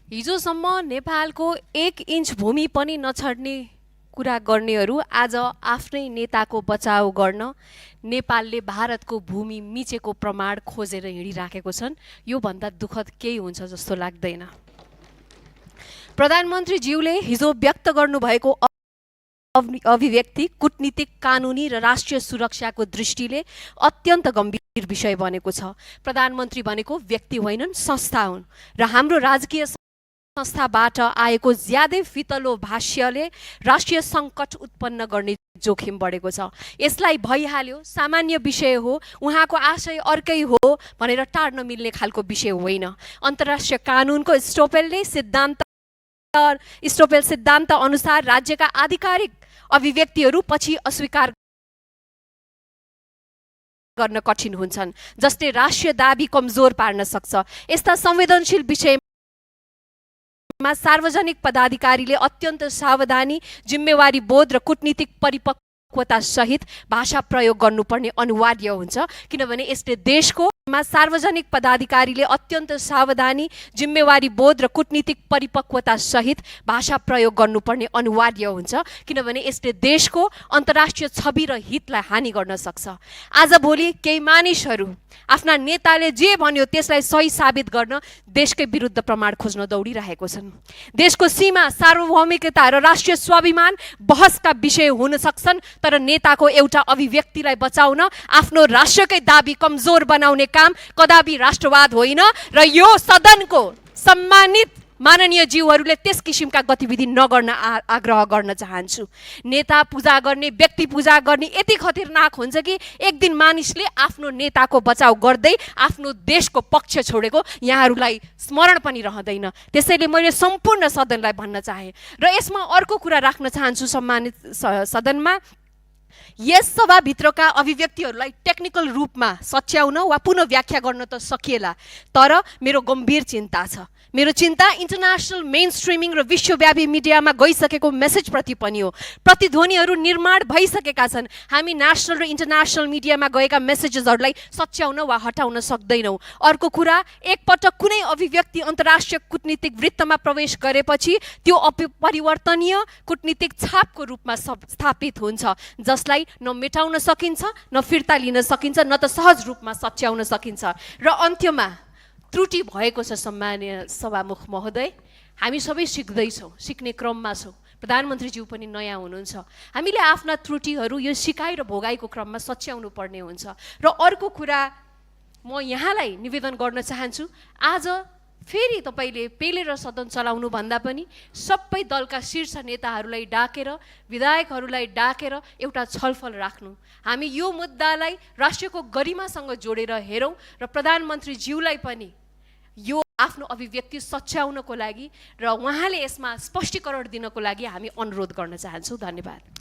हिजोसम्म नेपालको 1 इन्च भूमि पनि नछड्ने कुरा गर्नेहरू आज आफ्नै नेताको बचाउ गर्न नेपालले भारतको भूमि मिचेको प्रमाण खोजेर हिँडिराखेको छन्। यो भन्दा दुःखद केही हुन्छ जस्तो लाग्दैन। प्रधानमन्त्रीज्यूले हिजो व्यक्त गर्नुभएको अभिव्यक्ति कूटनीतिक, कानुनी र राष्ट्रिय सुरक्षाको दृष्टिले अत्यन्त गम्भीर विषय बनेको छ। प्रधानमन्त्री भनेको व्यक्ति होइनन्, संस्था हुन् र हाम्रो राजकीय संस्थाबाट आएको ज्यादै फितलो भाष्यले राष्ट्रिय सङ्कट उत्पन्न गर्ने जोखिम बढेको छ। यसलाई भइहाल्यो, सामान्य विषय हो, उहाँको आशय अर्कै हो भनेर टार्न मिल्ने खालको विषय होइन। अन्तर्राष्ट्रिय कानुनको स्टोपेल सिद्धान्त अनुसार राज्यका आधिकारिक अभिव्यक्तिहरू पछि अस्वीकार गर्न कठिन हुन्छन्, जसले राष्ट्रिय दाबी कमजोर पार्न सक्छ। यस्ता संवेदनशील विषयमा सार्वजनिक पदाधिकारीले अत्यन्त सावधानी, जिम्मेवारी बोध र कूटनीतिक परिपक्वता सहित भाषा प्रयोग गर्नुपर्ने अनिवार्य हुन्छ, किनभने यसले देशको सार्वजनिक पदाधिकारीले अत्यन्त सावधानी, जिम्मेवारी बोध र कूटनीतिक परिपक्वता सहित भाषा प्रयोग गर्नुपर्ने अनिवार्य हुन्छ, किनभने यसले देशको अन्तर्राष्ट्रिय छवि र हितलाई हानि गर्न सक्छ। आजभोलि केही मानिसहरू आफ्ना नेताले जे भन्यो त्यसलाई सही साबित गर्न देशकै विरुद्ध प्रमाण खोज्न दौडिरहेको छन्। देशको सीमा, सार्वभौमिकता र राष्ट्रिय स्वाभिमान बहसका विषय हुन सक्छन्, तर नेताको एउटा अभिव्यक्तिलाई बचाउन, आफ्नो राष्ट्रकै दाबी कमजोर बनाउने काम कदापि राष्ट्रवाद होइन र यो सदनको सम्मानित माननीय ज्यूहरूले त्यस किसिमका गतिविधि नगर्न आग्रह गर्न चाहन्छु। नेता पूजा गर्ने, व्यक्ति पूजा गर्ने यति खतरनाक हुन्छ कि एक दिन मानिसले आफ्नो नेताको बचाउ गर्दै आफ्नो देशको पक्ष छोडेको यहाँहरूलाई स्मरण पनि रहँदैन। त्यसैले मैले सम्पूर्ण सदनलाई भन्न चाहे र यसमा अर्को कुरा राख्न चाहन्छु। सम्मानित सदनमा यस सभाभित्रका अभिव्यक्तिहरूलाई टेक्निकल रूपमा सच्याउन वा पुनः व्याख्या गर्न त सकिएला, तर मेरो गम्भीर चिन्ता छ। मेरो चिन्ता इन्टरनेसनल मेन स्ट्रिमिङ र विश्वव्यापी मिडियामा गइसकेको मेसेजप्रति पनि हो। प्रतिध्वनिहरू निर्माण भइसकेका छन्। हामी नेसनल र इन्टरनेसनल मिडियामा गएका मेसेजेसहरूलाई सच्याउन वा हटाउन सक्दैनौँ। अर्को कुरा, एकपटक कुनै अभिव्यक्ति अन्तर्राष्ट्रिय कूटनीतिक वृत्तमा प्रवेश गरेपछि त्यो अपरिवर्तनीय कूटनीतिक छापको रूपमा स्थापित हुन्छ, जसलाई न मेटाउन सकिन्छ, न फिर्ता लिन सकिन्छ, न त सहज रूपमा सच्याउन सकिन्छ। र अन्त्यमा त्रुटि भएको छ। सम्मानीय सभामुख महोदय, हामी सबै सिक्दैछौँ, सिक्ने क्रममा छौँ। प्रधानमन्त्रीज्यू पनि नयाँ हुनुहुन्छ। हामीले आफ्ना त्रुटिहरू यो सिकाइ र भोगाइको क्रममा सच्याउनु पर्ने हुन्छ। र अर्को कुरा म यहाँलाई निवेदन गर्न चाहन्छु, आज फेरि तपाईँले पेलेर सदन चलाउनु भन्दा पनि सबै दलका शीर्ष नेताहरूलाई डाकेर, विधायकहरूलाई डाकेर एउटा छलफल राख्नु। हामी यो मुद्दालाई राष्ट्रको गरिमासँग जोडेर हेरौँ र प्रधानमन्त्रीज्यूलाई पनि यो आफ्नो अभिव्यक्ति सच्याउनको लागि र उहाँले यसमा स्पष्टीकरण दिनको लागि हामी अनुरोध गर्न चाहन्छौँ। धन्यवाद।